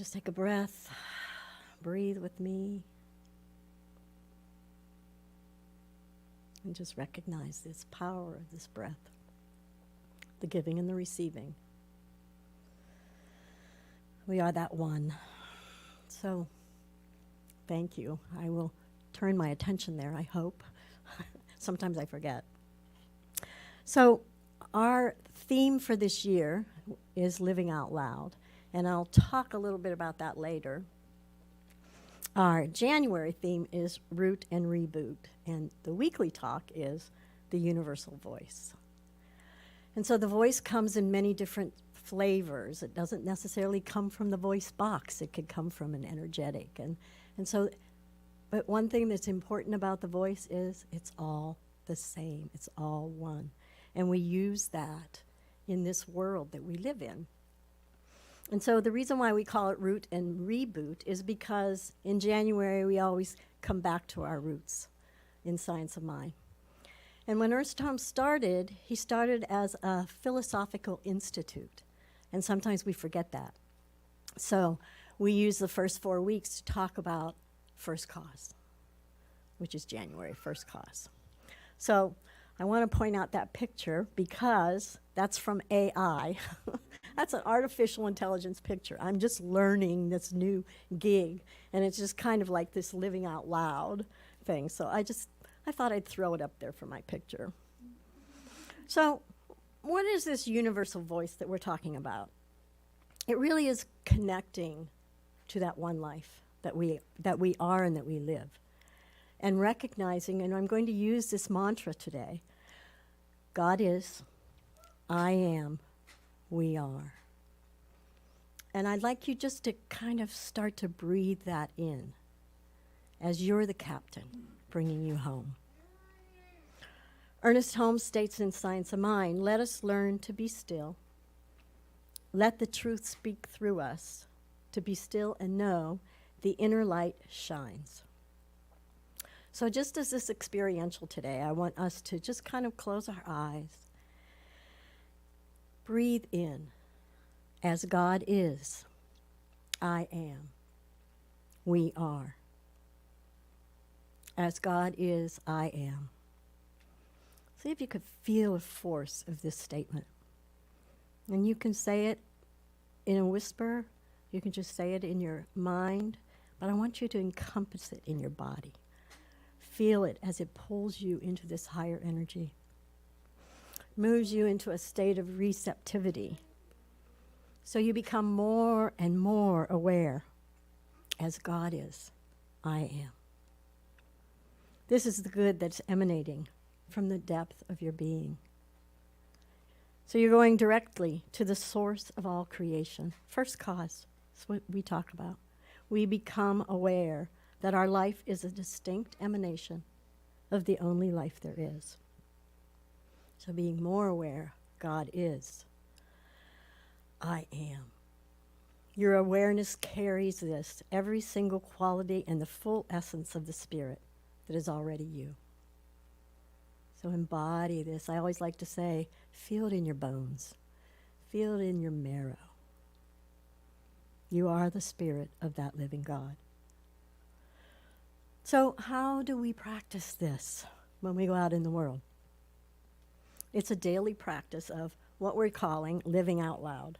Just take a breath. Breathe with me. And just recognize this power of this breath, the giving and the receiving. We are that one. So, thank you. I will turn my attention there, I hope. Sometimes I forget. So, our theme for this year is Living Out Loud, and I'll talk a little bit about that later. Our January theme is Root and Reboot, and the weekly talk is the universal voice. And so the voice comes in many different flavors. It doesn't necessarily come from the voice box. It could come from an energetic. But one thing that's important about the voice is it's all the same. It's all one. And we use that in this world that we live in. And so the reason why we call it Root and Reboot is because in January we always come back to our roots in Science of Mind. And when Ernst Tom started, he started as a philosophical institute. And sometimes we forget that. So we use the first 4 weeks to talk about first cause, which is January, first cause. So I want to point out that picture because that's from AI. That's an artificial intelligence picture. I'm just learning this new gig, and it's just kind of like this living out loud thing. So I thought I'd throw it up there for my picture. So what is this universal voice that we're talking about? It really is connecting to that one life that we are and that we live. And recognizing, and I'm going to use this mantra today, God is, I am, we are. And I'd like you just to kind of start to breathe that in as you're the captain bringing you home. Ernest Holmes states in Science of Mind, let us learn to be still. Let the truth speak through us. To be still and know the inner light shines. So just as this experiential today, I want us to just kind of close our eyes. Breathe in. As God is, I am, we are. As God is, I am. See if you could feel the force of this statement. And you can say it in a whisper, you can just say it in your mind, but I want you to encompass it in your body. Feel it as it pulls you into this higher energy, moves you into a state of receptivity. So you become more and more aware. As God is, I am. This is the good that's emanating from the depth of your being. So you're going directly to the source of all creation. First cause is what we talk about. We become aware that our life is a distinct emanation of the only life there is. So being more aware, God is, I am. Your awareness carries this, every single quality and the full essence of the Spirit that is already you. So embody this. I always like to say, feel it in your bones. Feel it in your marrow. You are the Spirit of that living God. So how do we practice this when we go out in the world? It's a daily practice of what we're calling living out loud,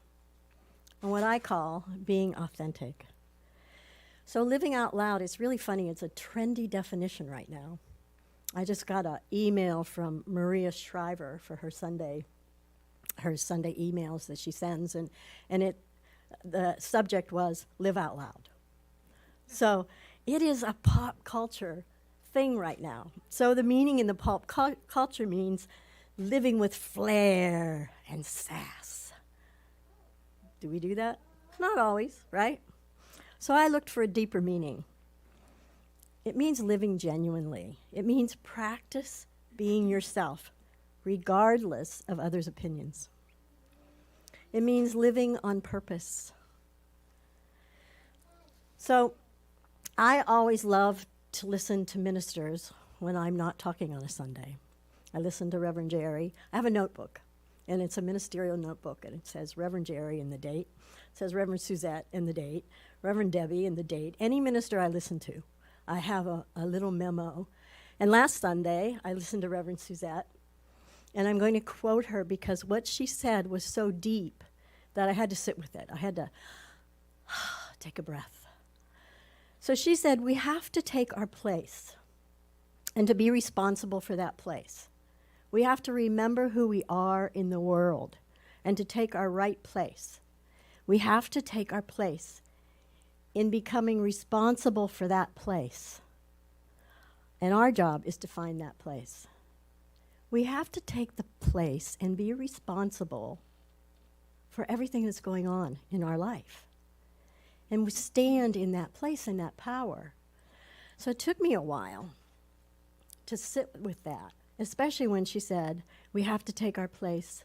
and what I call being authentic. So living out loud, it's really funny. It's a trendy definition right now. I just got an email from Maria Shriver for her Sunday emails that she sends, and the subject was live out loud. So it is a pop culture thing right now. So the meaning in the pop culture means living with flair and sass. Do we do that? Not always, right? So I looked for a deeper meaning. It means living genuinely. It means practice being yourself, regardless of others' opinions. It means living on purpose. So I always love to listen to ministers when I'm not talking on a Sunday. I listen to Reverend Jerry. I have a notebook, and it's a ministerial notebook, and it says Reverend Jerry and the date. It says Reverend Suzette and the date. Reverend Debbie and the date, any minister I listen to, I have a little memo. And last Sunday, I listened to Reverend Suzette, and I'm going to quote her because what she said was so deep that I had to sit with it. I had to take a breath. So she said, we have to take our place and to be responsible for that place. We have to remember who we are in the world and to take our right place. We have to take our place in becoming responsible for that place. And our job is to find that place. We have to take the place and be responsible for everything that's going on in our life. And we stand in that place and that power. So it took me a while to sit with that, especially when she said, we have to take our place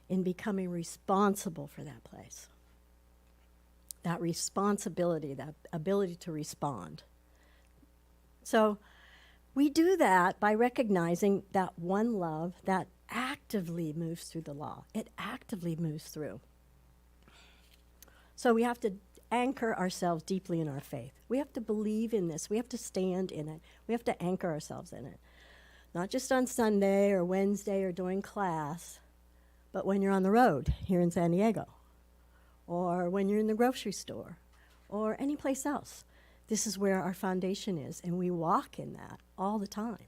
in becoming responsible for that place. That responsibility, that ability to respond. So we do that by recognizing that one love that actively moves through the law. It actively moves through. So we have to anchor ourselves deeply in our faith. We have to believe in this. We have to stand in it. We have to anchor ourselves in it. Not just on Sunday or Wednesday or during class, but when you're on the road here in San Diego, or when you're in the grocery store, or any place else. This is where our foundation is, and we walk in that all the time.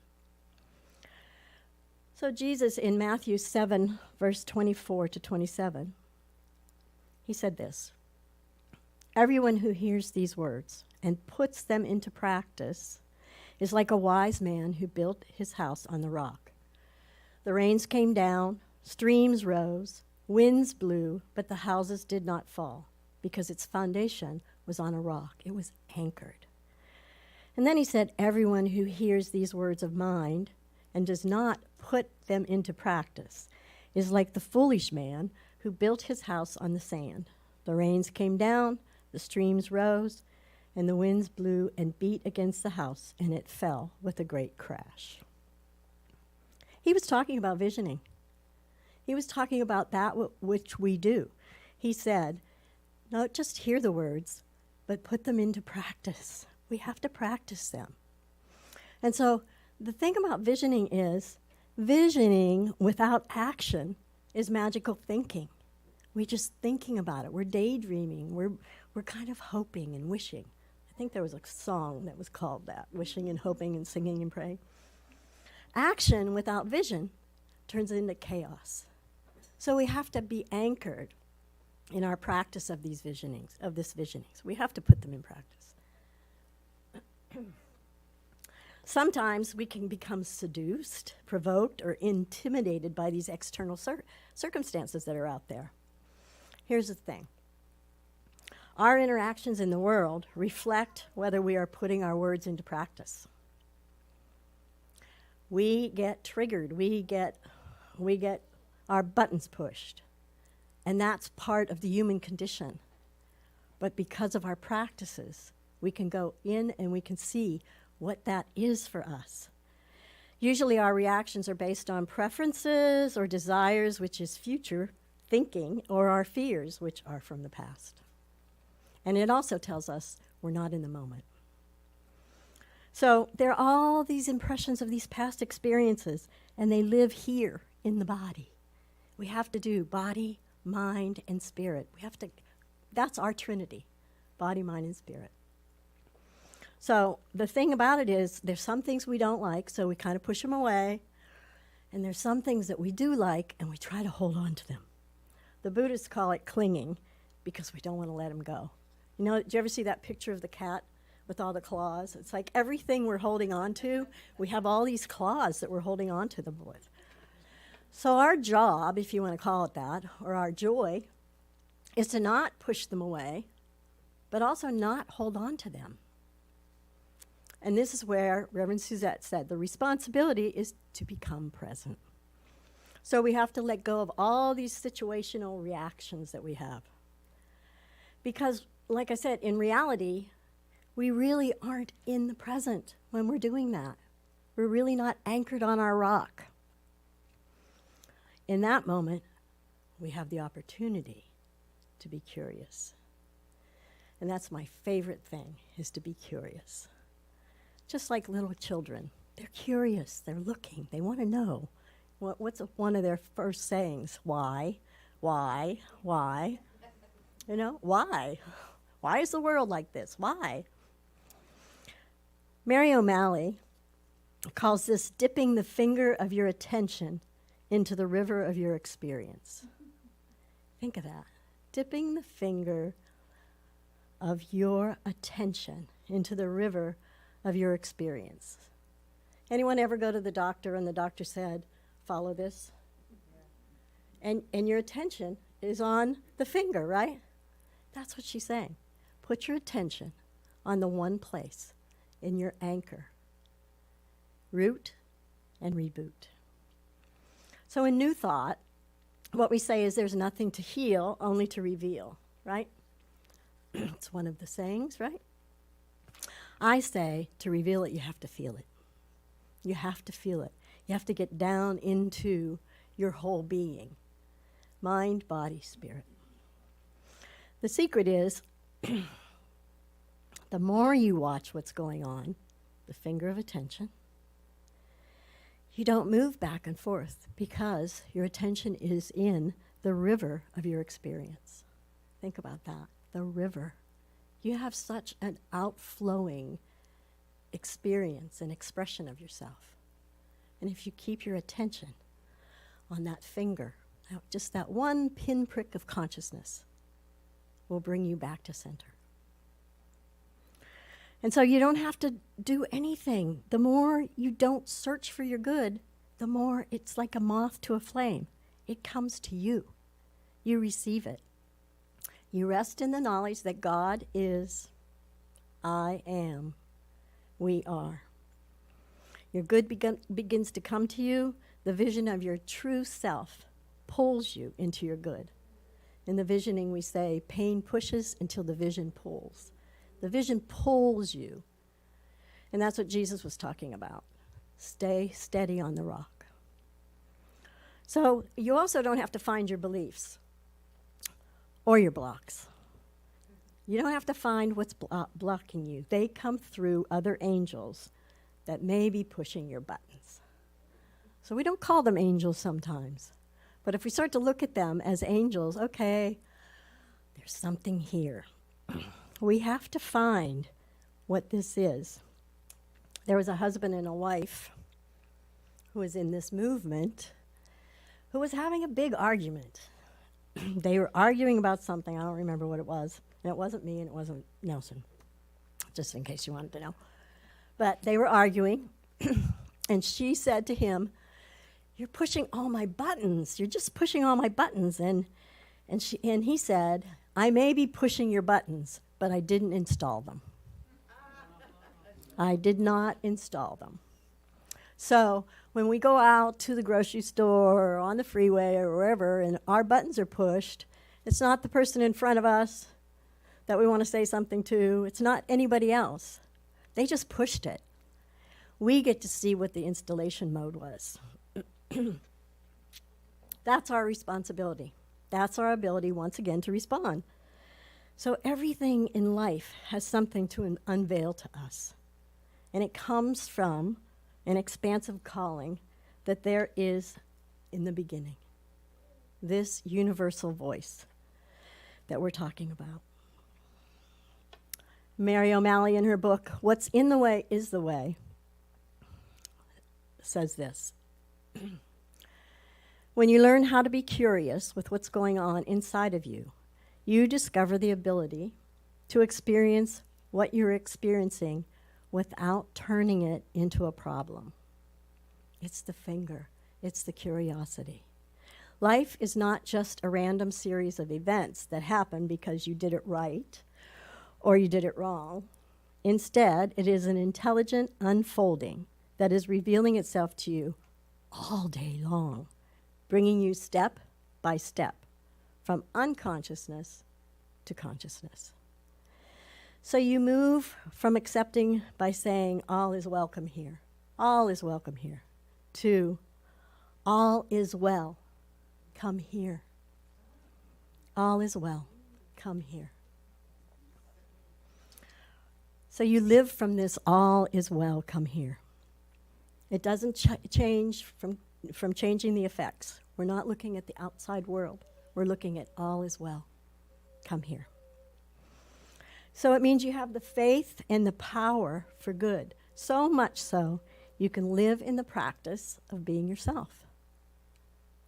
So Jesus, in Matthew 7, verse 24 to 27, he said this, everyone who hears these words and puts them into practice is like a wise man who built his house on the rock. The rains came down, streams rose, winds blew, but the houses did not fall because its foundation was on a rock. It was anchored. And then he said, everyone who hears these words of mine and does not put them into practice is like the foolish man who built his house on the sand. The rains came down, the streams rose, and the winds blew and beat against the house, and it fell with a great crash. He was talking about visioning. He was talking about that which we do. He said, not just hear the words, but put them into practice. We have to practice them. And so the thing about visioning is, visioning without action is magical thinking. We're just thinking about it. We're daydreaming. We're kind of hoping and wishing. I think there was a song that was called that, wishing and hoping and singing and praying. Action without vision turns into chaos. So we have to be anchored in our practice of these visionings, of this visionings. We have to put them in practice. Sometimes we can become seduced, provoked, or intimidated by these external circumstances that are out there. Here's the thing. Our interactions in the world reflect whether we are putting our words into practice. We get triggered. We get our buttons pushed. And that's part of the human condition. But because of our practices, we can go in and we can see what that is for us. Usually our reactions are based on preferences or desires, which is future thinking, or our fears, which are from the past. And it also tells us we're not in the moment. So there are all these impressions of these past experiences, and they live here in the body. We have to do body, mind, and spirit. That's our Trinity, body, mind, and spirit. So the thing about it is there's some things we don't like, so we kind of push them away. And there's some things that we do like, and we try to hold on to them. The Buddhists call it clinging because we don't want to let them go. You know, did you ever see that picture of the cat with all the claws? It's like everything we're holding on to, we have all these claws that we're holding on to them with. So our job, if you want to call it that, or our joy, is to not push them away, but also not hold on to them. And this is where Reverend Suzette said, the responsibility is to become present. So we have to let go of all these situational reactions that we have. Because, like I said, in reality, we really aren't in the present when we're doing that. We're really not anchored on our rock. In that moment, we have the opportunity to be curious. And that's my favorite thing, is to be curious. Just like little children. They're curious. They're looking. They want to know. What's one of their first sayings? Why? Why? Why? You know, why? Why is the world like this? Why? Mary O'Malley calls this dipping the finger of your attention into the river of your experience. Think of that. Dipping the finger of your attention into the river of your experience. Anyone ever go to the doctor and the doctor said, follow this? And your attention is on the finger, right? That's what she's saying. Put your attention on the one place in your anchor. Root and reboot. So in New Thought, what we say is there's nothing to heal, only to reveal, right? It's one of the sayings, right? I say to reveal it, you have to feel it. You have to feel it. You have to get down into your whole being. Mind, body, spirit. The secret is, the more you watch what's going on, the finger of attention, you don't move back and forth because your attention is in the river of your experience. Think about that, the river. You have such an outflowing experience and expression of yourself. And if you keep your attention on that finger, just that one pinprick of consciousness will bring you back to center. And so you don't have to do anything. The more you don't search for your good, the more it's like a moth to a flame. It comes to you. You receive it. You rest in the knowledge that God is, I am, we are. Your good begins to come to you. The vision of your true self pulls you into your good. In the visioning we say, pain pushes until the vision pulls. The vision pulls you. And that's what Jesus was talking about. Stay steady on the rock. So you also don't have to find your beliefs or your blocks. You don't have to find what's blocking you. They come through other angels that may be pushing your buttons. So we don't call them angels sometimes. But if we start to look at them as angels, okay, there's something here. We have to find what this is. There was a husband and a wife who was in this movement who was having a big argument. They were arguing about something. I don't remember what it was. And it wasn't me and it wasn't Nelson, just in case you wanted to know. But they were arguing, and she said to him, "You're pushing all my buttons. You're just pushing all my buttons." And he said, "I may be pushing your buttons, but I didn't install them." I did not install them. So when we go out to the grocery store or on the freeway or wherever and our buttons are pushed, it's not the person in front of us that we want to say something to. It's not anybody else. They just pushed it. We get to see what the installation mode was. That's our responsibility. That's our ability, once again, to respond. So everything in life has something to unveil to us. And it comes from an expansive calling that there is in the beginning. This universal voice that we're talking about. Mary O'Malley, in her book, What's in the Way is the Way, says this. When you learn how to be curious with what's going on inside of you, you discover the ability to experience what you're experiencing without turning it into a problem. It's the finger. It's the curiosity. Life is not just a random series of events that happen because you did it right or you did it wrong. Instead, it is an intelligent unfolding that is revealing itself to you all day long, bringing you step by step from unconsciousness to consciousness. So you move from accepting by saying, all is welcome here, to all is well, come here. All is well, come here. So you live from this all is well, come here. It doesn't change from changing the effects. We're not looking at the outside world. We're looking at all is well, come here. So it means you have the faith and the power for good, so much so you can live in the practice of being yourself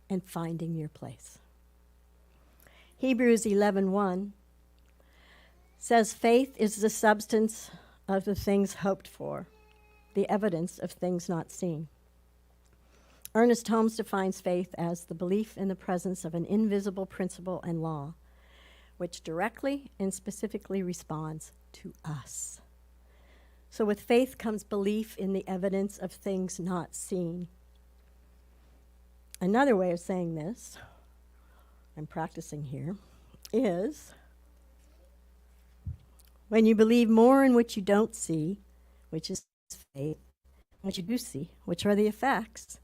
and finding your place. Hebrews 11:1 says, faith is the substance of the things hoped for, the evidence of things not seen. Ernest Holmes defines faith as the belief in the presence of an invisible principle and law, which directly and specifically responds to us. So with faith comes belief in the evidence of things not seen. Another way of saying this, I'm practicing here, is when you believe more in what you don't see, which is faith, what you do see, which are the effects,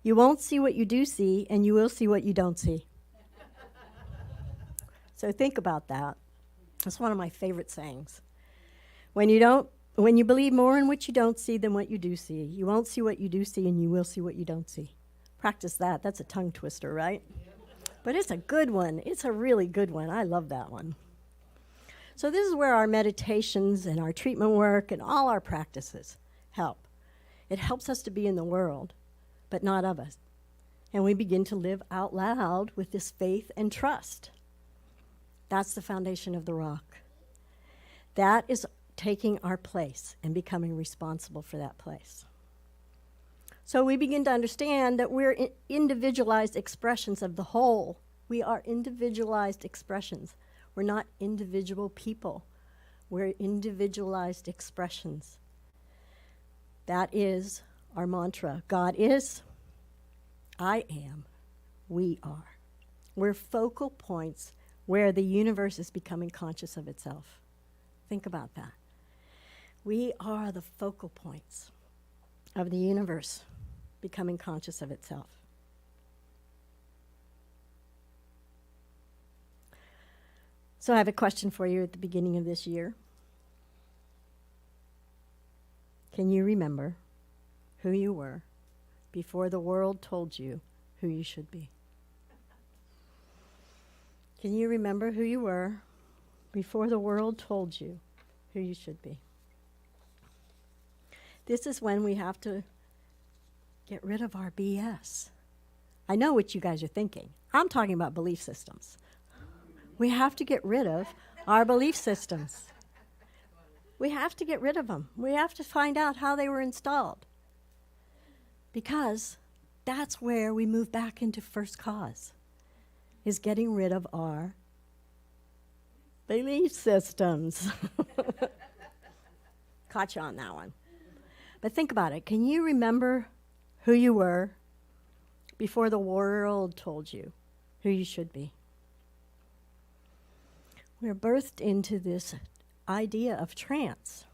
you won't see what you do see, and you will see what you don't see. So think about that. That's one of my favorite sayings. When you believe more in what you don't see than what you do see, you won't see what you do see, and you will see what you don't see. Practice that. That's a tongue twister, right? But it's a good one. It's a really good one. I love that one. So this is where our meditations and our treatment work and all our practices help. It helps us to be in the world, but not of us. And we begin to live out loud with this faith and trust. That's the foundation of the rock. That is taking our place and becoming responsible for that place. So we begin to understand that we're individualized expressions of the whole. We are individualized expressions. We're not individual people. We're individualized expressions. That is our mantra. God is, I am, we are. We're focal points where the universe is becoming conscious of itself. Think about that. We are the focal points of the universe becoming conscious of itself. So I have a question for you at the beginning of this year. Can you remember who you were before the world told you who you should be? Can you remember who you were before the world told you who you should be? This is when we have to get rid of our BS. I know what you guys are thinking. I'm talking about belief systems. We have to get rid of our belief systems. We have to get rid of them. We have to find out how they were installed. Because that's where we move back into first cause, is getting rid of our belief systems. Caught you on that one. But think about it. Can you remember who you were before the world told you who you should be? We're birthed into this idea of trance.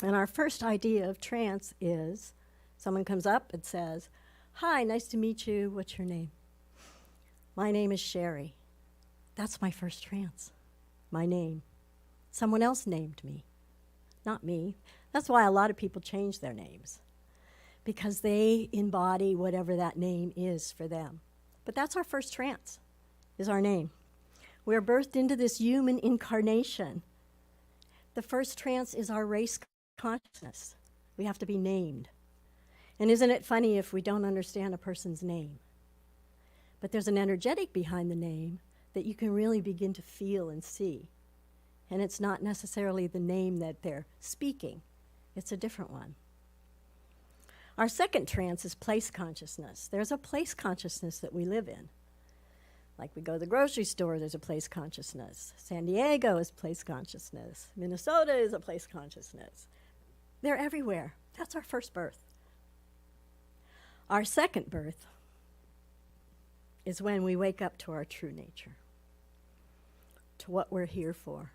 And our first idea of trance is someone comes up and says, "Hi, nice to meet you. What's your name?" "My name is Shari." That's my first trance. My name. Someone else named me, not me. That's why a lot of people change their names, because they embody whatever that name is for them. But that's our first trance, is our name. We're birthed into this human incarnation. The first trance is our race consciousness. We have to be named. And isn't it funny if we don't understand a person's name? But there's an energetic behind the name that you can really begin to feel and see. And it's not necessarily the name that they're speaking. It's a different one. Our second trance is place consciousness. There's a place consciousness that we live in. Like we go to the grocery store, there's a place consciousness. San Diego is place consciousness. Minnesota is a place consciousness. They're everywhere. That's our first birth. Our second birth is when we wake up to our true nature, to what we're here for.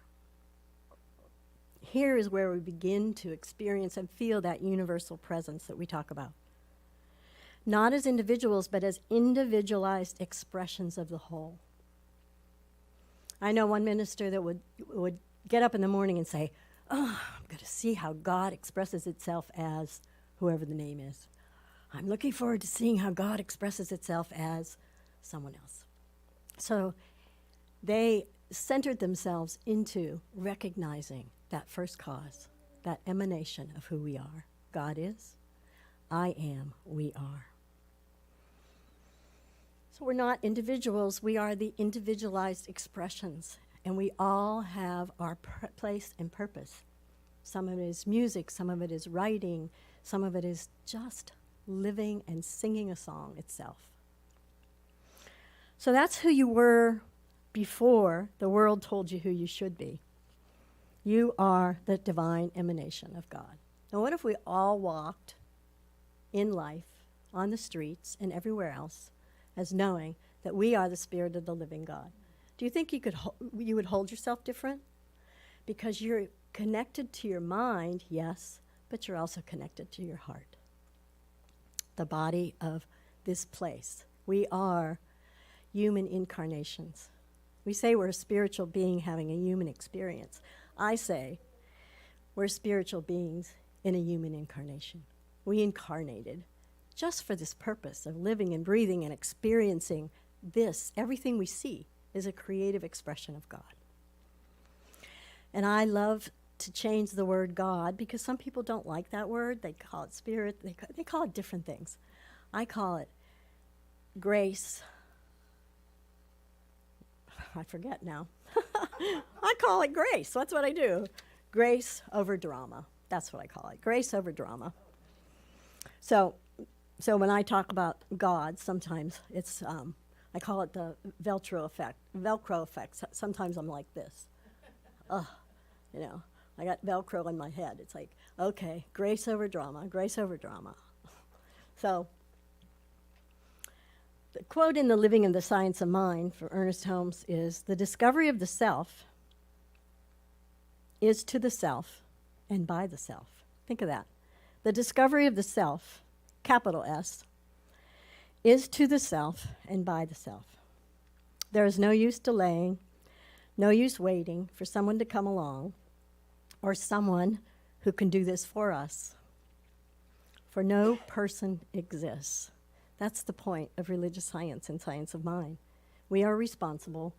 Here is where we begin to experience and feel that universal presence that we talk about. Not as individuals, but as individualized expressions of the whole. I know one minister that would get up in the morning and say, "Oh, I'm going to see how God expresses itself as whoever the name is. I'm looking forward to seeing how God expresses itself as someone else. So they centered themselves into recognizing that first cause, that emanation of who we are. God is, I am, we are. So we're not individuals, we are the individualized expressions, and we all have our place and purpose. Some of it is music, some of it is writing, some of it is just living and singing a song itself. So that's who you were before the world told you who you should be. You are the divine emanation of God. Now what if we all walked in life, on the streets and everywhere else, as knowing that we are the Spirit of the living God? Do you think you would hold yourself different? Because you're connected to your mind, yes, but you're also connected to your heart. The body of this place. We are human incarnations. We say we're a spiritual being having a human experience. I say we're spiritual beings in a human incarnation. We incarnated just for this purpose of living and breathing and experiencing this. Everything we see is a creative expression of God. And I love to change the word God because some people don't like that word. They call it spirit. They call it different things. I call it grace. I forget now. I call it grace. That's what I do. Grace over drama. That's what I call it. Grace over drama. So when I talk about God, sometimes it's, I call it the Velcro effect. Sometimes I'm like this. You know, I got Velcro in my head. It's like, okay, grace over drama, grace over drama. So the quote in The Living and the Science of Mind for Ernest Holmes is, the discovery of the self is to the self and by the self. Think of that. The discovery of the self, capital S, is to the self and by the self. There is no use delaying, no use waiting for someone to come along or someone who can do this for us. For no person exists. That's the point of religious science and science of mind. We are responsible.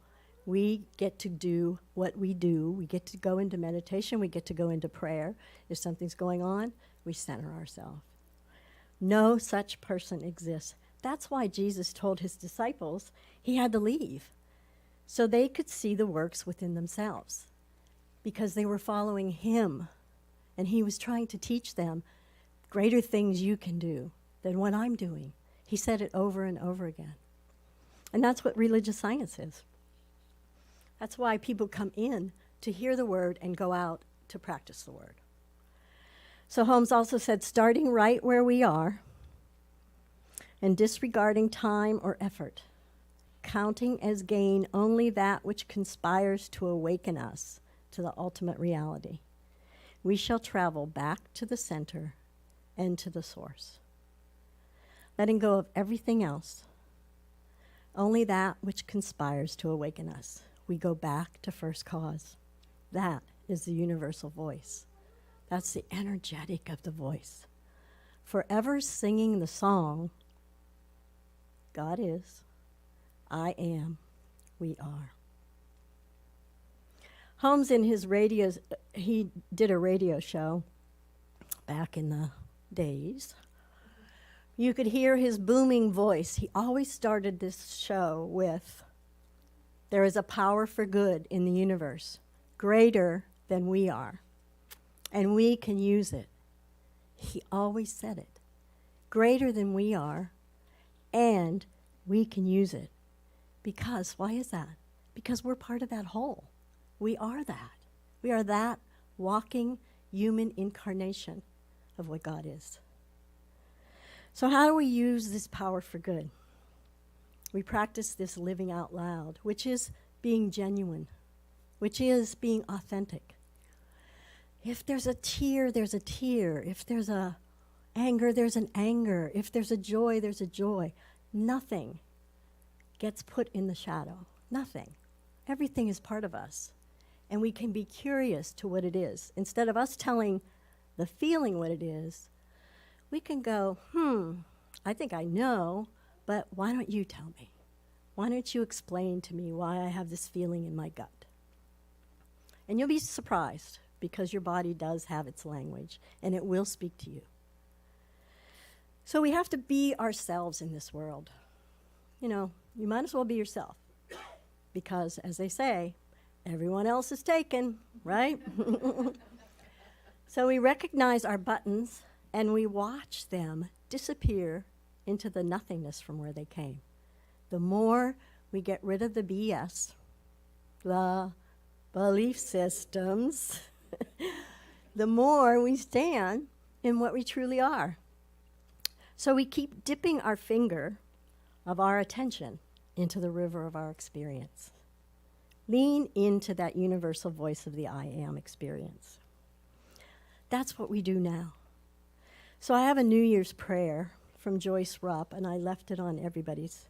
We get to do what we do. We get to go into meditation. We get to go into prayer. If something's going on, we center ourselves. No such person exists. That's why Jesus told his disciples he had to leave, so they could see the works within themselves, because they were following him, and he was trying to teach them greater things you can do than what I'm doing. He said it over and over again. And that's what religious science is. That's why people come in to hear the word and go out to practice the word. So Holmes also said, starting right where we are and disregarding time or effort, counting as gain only that which conspires to awaken us to the ultimate reality, we shall travel back to the center and to the source. Letting go of everything else, only that which conspires to awaken us. We go back to first cause. That is the universal voice. That's the energetic of the voice. Forever singing the song, God is, I am, we are. Holmes in his he did a radio show back in the days. You could hear his booming voice. He always started this show with, there is a power for good in the universe, greater than we are, and we can use it. He always said it. Greater than we are, and we can use it. Because, why is that? Because we're part of that whole. We are that. We are that walking human incarnation of what God is. So how do we use this power for good? We practice this living out loud, which is being genuine, which is being authentic. If there's a tear, there's a tear. If there's a anger, there's an anger. If there's a joy, there's a joy. Nothing gets put in the shadow. Nothing. Everything is part of us. and we can be curious to what it is. Instead of us telling the feeling what it is, we can go, I think I know, but why don't you tell me? Why don't you explain to me why I have this feeling in my gut? And you'll be surprised, because your body does have its language, and it will speak to you. So we have to be ourselves in this world. You know, you might as well be yourself, because, as they say, everyone else is taken, right? So we recognize our buttons, and we watch them disappear into the nothingness from where they came. The more we get rid of the BS, the belief systems, the more we stand in what we truly are. So we keep dipping our finger of our attention into the river of our experience. Lean into that universal voice of the I am experience. That's what we do now. So I have a New Year's prayer from Joyce Rupp, and I left it on everybody's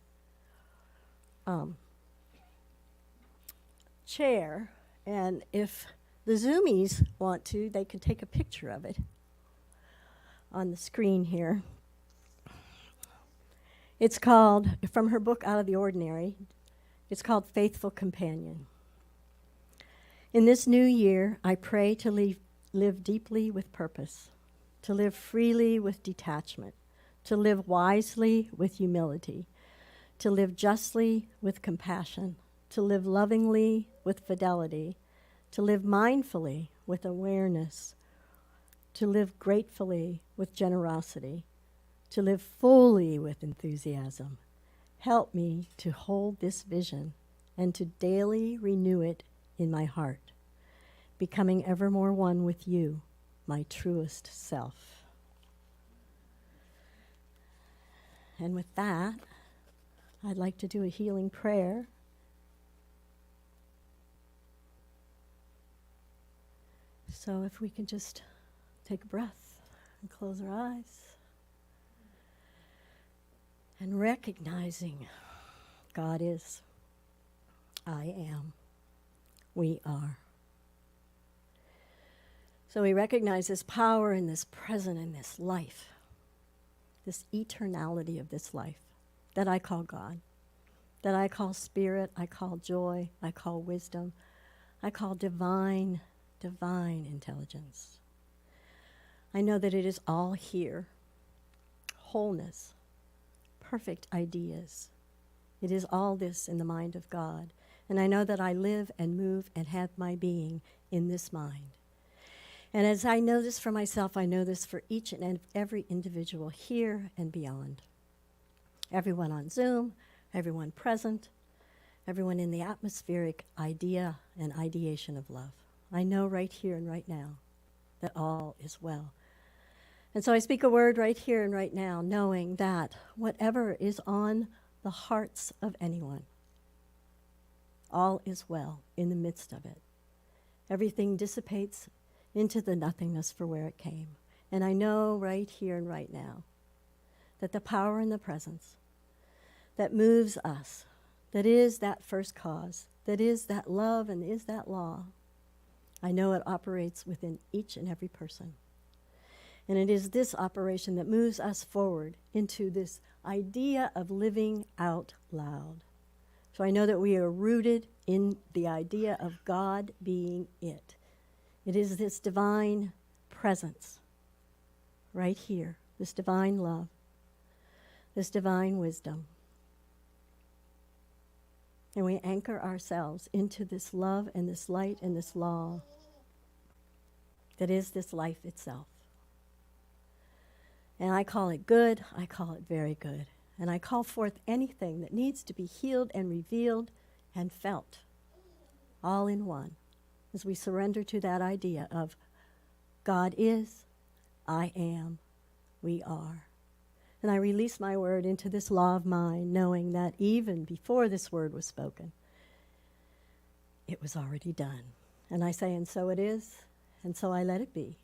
chair. And if the Zoomies want to, they can take a picture of it on the screen here. It's called, from her book Out of the Ordinary, it's called Faithful Companion. In this new year, I pray to live deeply with purpose, to live freely with detachment, to live wisely with humility, to live justly with compassion, to live lovingly with fidelity, to live mindfully with awareness, to live gratefully with generosity, to live fully with enthusiasm. Help me to hold this vision and to daily renew it in my heart, becoming ever more one with you, my truest self. And with that, I'd like to do a healing prayer. So if we can just take a breath and close our eyes. And recognizing God is, I am, we are. So we recognize this power in this present in this life, this eternality of this life that I call God, that I call spirit, I call joy, I call wisdom, I call divine intelligence. I know that it is all here, wholeness, perfect ideas. It is all this in the mind of God. And I know that I live and move and have my being in this mind. And as I know this for myself, I know this for each and every individual here and beyond. Everyone on Zoom, everyone present, everyone in the atmospheric idea and ideation of love. I know right here and right now that all is well. And so I speak a word right here and right now, knowing that whatever is on the hearts of anyone, all is well in the midst of it. Everything dissipates into the nothingness for where it came. And I know right here and right now that the power in the presence that moves us, that is that first cause, that is that love and is that law, I know it operates within each and every person. And it is this operation that moves us forward into this idea of living out loud. So I know that we are rooted in the idea of God being it. It is this divine presence right here, this divine love, this divine wisdom. And we anchor ourselves into this love and this light and this law that is this life itself. And I call it good, I call it very good. And I call forth anything that needs to be healed and revealed and felt, all in one, as we surrender to that idea of God is, I am, we are. And I release my word into this law of mind, knowing that even before this word was spoken, it was already done. And I say, and so it is, and so I let it be.